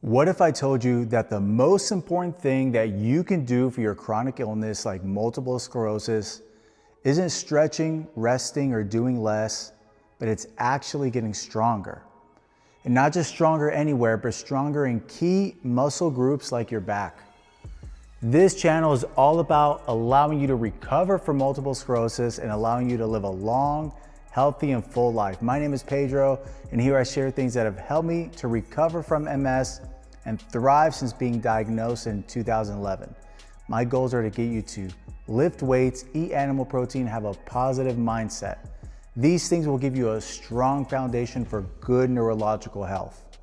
What if I told you that the most important thing that you can do for your chronic illness like multiple sclerosis isn't stretching, resting, or doing less, but it's actually getting stronger? And not just stronger anywhere, but stronger in key muscle groups like your back. This channel is all about allowing you to recover from multiple sclerosis and allowing you to live a long, healthy, and full life. My name is Pedro, and here I share things that have helped me to recover from MS and thrive since being diagnosed in 2011. My goals are to get you to lift weights, eat animal protein, have a positive mindset. These things will give you a strong foundation for good neurological health.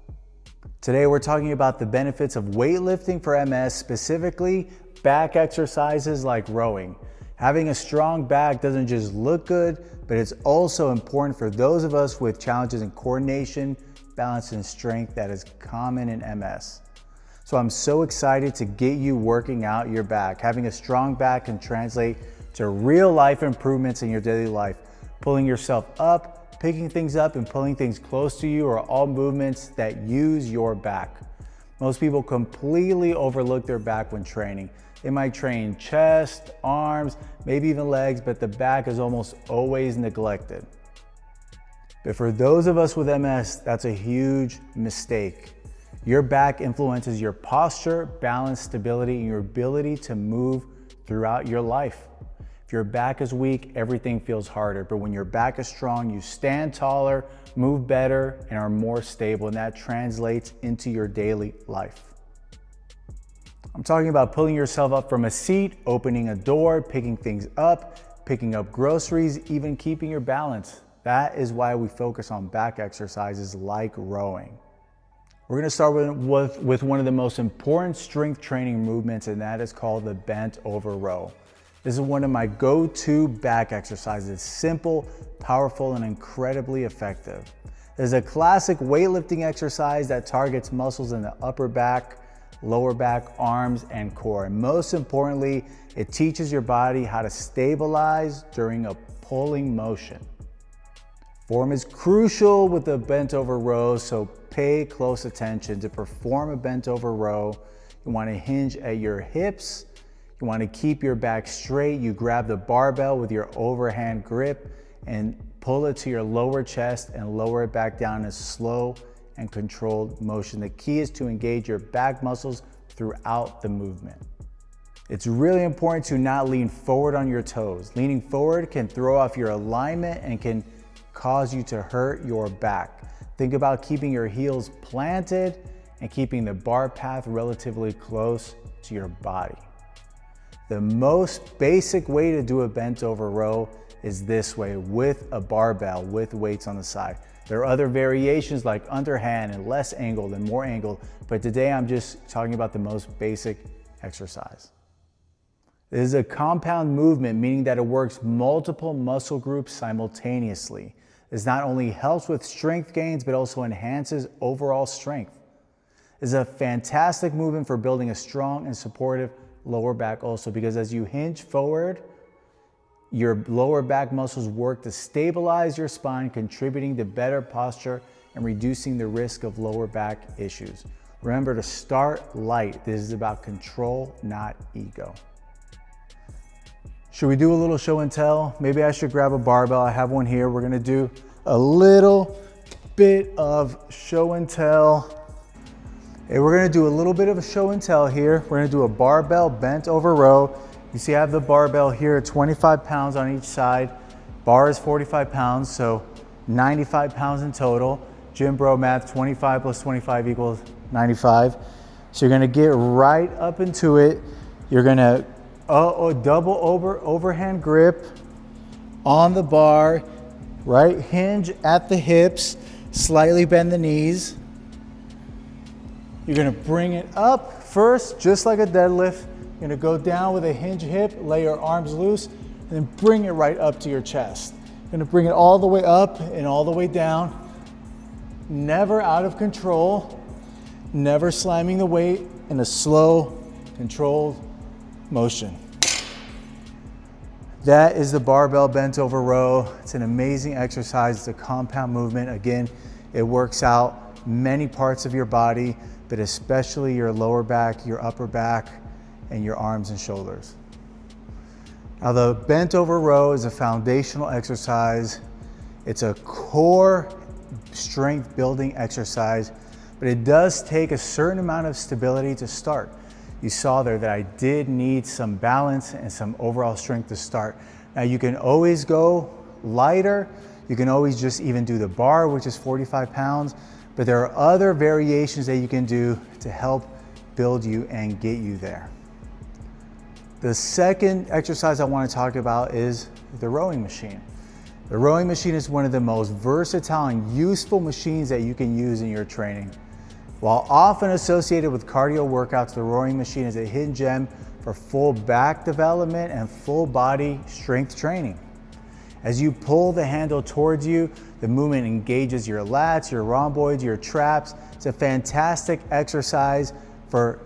Today we're talking about the benefits of weightlifting for MS, specifically back exercises like rowing. Having a strong back doesn't just look good, but it's also important for those of us with challenges in coordination, balance, and strength that is common in MS. So I'm so excited to get you working out your back. Having a strong back can translate to real life improvements in your daily life. Pulling yourself up, picking things up, and pulling things close to you are all movements that use your back. Most people completely overlook their back when training. They might train chest, arms, maybe even legs, but the back is almost always neglected. But for those of us with MS, that's a huge mistake. Your back influences your posture, balance, stability, and your ability to move throughout your life. If your back is weak, everything feels harder. But when your back is strong, you stand taller, move better, and are more stable, and that translates into your daily life. I'm talking about pulling yourself up from a seat, opening a door, picking things up, picking up groceries, even keeping your balance. That is why we focus on back exercises like rowing. We're going to start with one of the most important strength training movements, and that is called the bent over row. This is one of my go-to back exercises. It's simple, powerful, and incredibly effective. It's a classic weightlifting exercise that targets muscles in the upper back, lower back, arms, and core. And most importantly, it teaches your body how to stabilize during a pulling motion. Form is crucial with the bent over row, so pay close attention. To perform a bent over row, you want to hinge at your hips. You want to keep your back straight. You grab the barbell with your overhand grip and pull it to your lower chest and lower it back down in a slow and controlled motion. The key is to engage your back muscles throughout the movement. It's really important to not lean forward on your toes. Leaning forward can throw off your alignment and can cause you to hurt your back. Think about keeping your heels planted and keeping the bar path relatively close to your body. The most basic way to do a bent over row is this way, with a barbell with weights on the side. There are other variations like underhand and less angled and more angled, but today I'm just talking about the most basic exercise. This is a compound movement, meaning that it works multiple muscle groups simultaneously. This not only helps with strength gains, but also enhances overall strength. This is a fantastic movement for building a strong and supportive lower back also, because as you hinge forward, your lower back muscles work to stabilize your spine, contributing to better posture and reducing the risk of lower back issues. Remember to start light. This is about control, not ego. Should we do a little show and tell? Maybe I should grab a barbell. I have one here. We're gonna do a little bit of show and tell. Hey, we're gonna do a little bit of a show and tell here. We're gonna do a barbell bent over row. You see I have the barbell here at 25 pounds on each side. Bar is 45 pounds, so 95 pounds in total. Gym bro math, 25 plus 25 equals 95. So you're gonna get right up into it. You're gonna double overhand grip on the bar, right? Hinge at the hips, slightly bend the knees. You're gonna bring it up first, just like a deadlift. You're gonna go down with a hinge hip, lay your arms loose, and then bring it right up to your chest. You're gonna bring it all the way up and all the way down. Never out of control, never slamming the weight, in a slow, controlled motion. That is the barbell bent over row. It's an amazing exercise. It's a compound movement. Again, it works out many parts of your body, but especially your lower back, your upper back, and your arms and shoulders. Now the bent over row is a foundational exercise. It's a core strength building exercise, but it does take a certain amount of stability to start. You saw there that I did need some balance and some overall strength to start. Now you can always go lighter. You can always just even do the bar, which is 45 pounds, but there are other variations that you can do to help build you and get you there. The second exercise I want to talk about is the rowing machine. The rowing machine is one of the most versatile and useful machines that you can use in your training. While often associated with cardio workouts, the rowing machine is a hidden gem for full back development and full body strength training. As you pull the handle towards you, the movement engages your lats, your rhomboids, your traps. It's a fantastic exercise for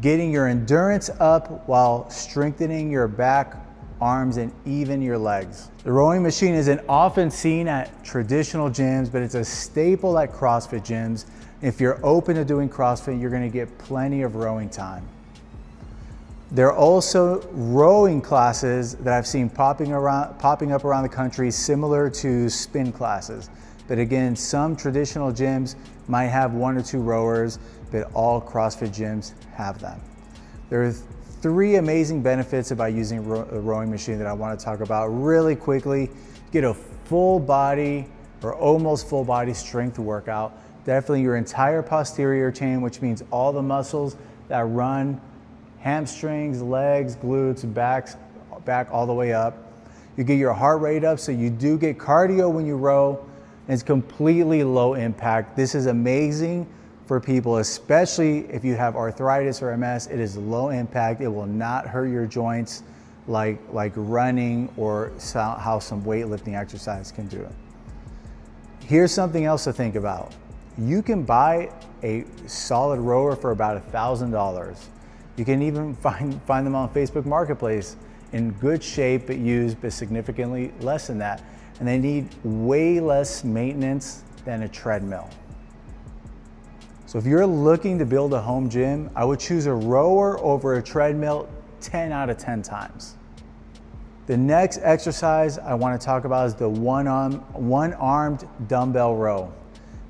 getting your endurance up while strengthening your back, arms, and even your legs. The rowing machine isn't often seen at traditional gyms, but it's a staple at CrossFit gyms. If you're open to doing CrossFit, you're gonna get plenty of rowing time. There are also rowing classes that I've seen popping up around the country, similar to spin classes. But again, some traditional gyms might have 1 or 2 rowers, but all CrossFit gyms have them. There are 3 amazing benefits about using a rowing machine that I want to talk about really quickly. Get a full body or almost full body strength workout. Definitely your entire posterior chain, which means all the muscles that run hamstrings, legs, glutes, back all the way up. You get your heart rate up, so you do get cardio when you row. And it's completely low impact. This is amazing for people, especially if you have arthritis or MS. It is low impact. It will not hurt your joints like running or how some weightlifting exercise can do it. Here's something else to think about. You can buy a solid rower for about $1,000. You can even find them on Facebook Marketplace in good shape but used, but significantly less than that. And they need way less maintenance than a treadmill. So if you're looking to build a home gym, I would choose a rower over a treadmill 10 out of 10 times. The next exercise I want to talk about is the one-armed dumbbell row.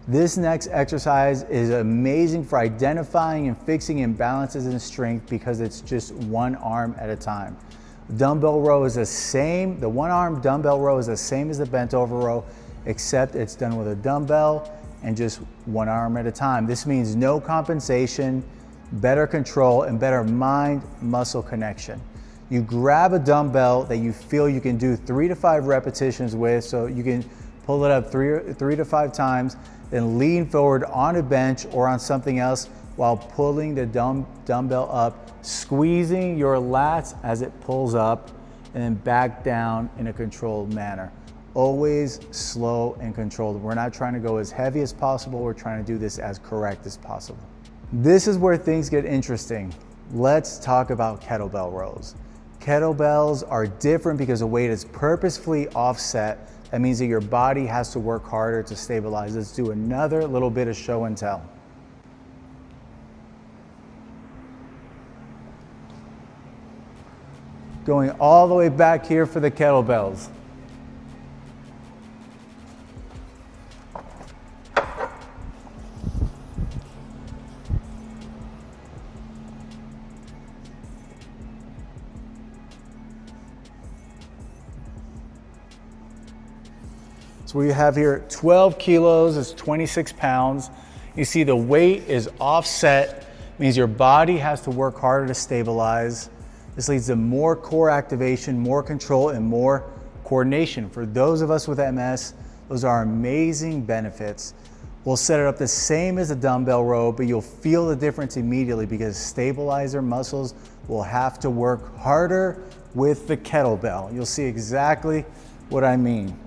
This next exercise is amazing for identifying and fixing imbalances in strength because it's just one arm at a time. Dumbbell row is the same. The one-arm dumbbell row is the same as the bent over row, except it's done with a dumbbell and just one arm at a time. This means no compensation, better control, and better mind-muscle connection. You grab a dumbbell that you feel you can do 3 to 5 repetitions with, so you can pull it up 3 to 5 times, then lean forward on a bench or on something else while pulling the dumbbell up, squeezing your lats as it pulls up, and then back down in a controlled manner. Always slow and controlled. We're not trying to go as heavy as possible. We're trying to do this as correct as possible. This is where things get interesting. Let's talk about kettlebell rows. Kettlebells are different because the weight is purposefully offset. That means that your body has to work harder to stabilize. Let's do another little bit of show and tell. Going all the way back here for the kettlebells. So we have here 12 kilos is 26 pounds. You see the weight is offset, means your body has to work harder to stabilize. This leads to more core activation, more control, and more coordination. For those of us with MS, those are amazing benefits. We'll set it up the same as a dumbbell row, but you'll feel the difference immediately because stabilizer muscles will have to work harder with the kettlebell. You'll see exactly what I mean.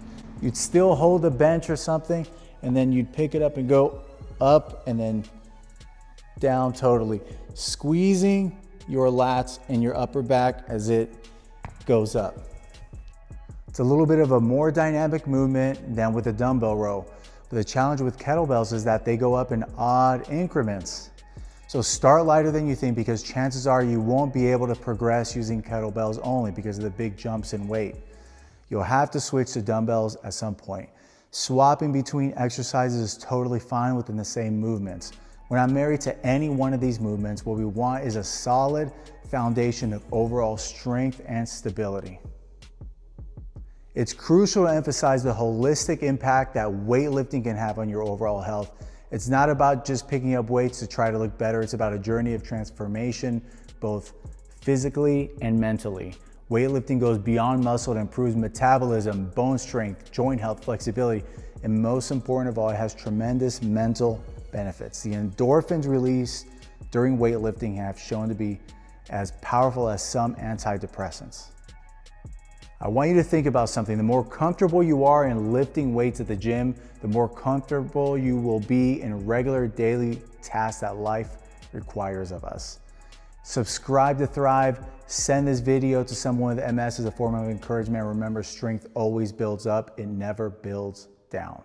You'd still hold the bench or something, and then you'd pick it up and go up and then down totally, squeezing your lats and your upper back as it goes up. It's a little bit of a more dynamic movement than with a dumbbell row. But the challenge with kettlebells is that they go up in odd increments. So start lighter than you think, because chances are you won't be able to progress using kettlebells only because of the big jumps in weight. You'll have to switch to dumbbells at some point. Swapping between exercises is totally fine within the same movements. We're not married to any one of these movements. What we want is a solid foundation of overall strength and stability. It's crucial to emphasize the holistic impact that weightlifting can have on your overall health. It's not about just picking up weights to try to look better. It's about a journey of transformation, both physically and mentally. Weightlifting goes beyond muscle. It improves metabolism, bone strength, joint health, flexibility, and most important of all, it has tremendous mental benefits. The endorphins released during weightlifting have shown to be as powerful as some antidepressants. I want you to think about something. The more comfortable you are in lifting weights at the gym, the more comfortable you will be in regular daily tasks that life requires of us. Subscribe to Thrive. Send this video to someone with MS as a form of encouragement. Remember, strength always builds up. It never builds down.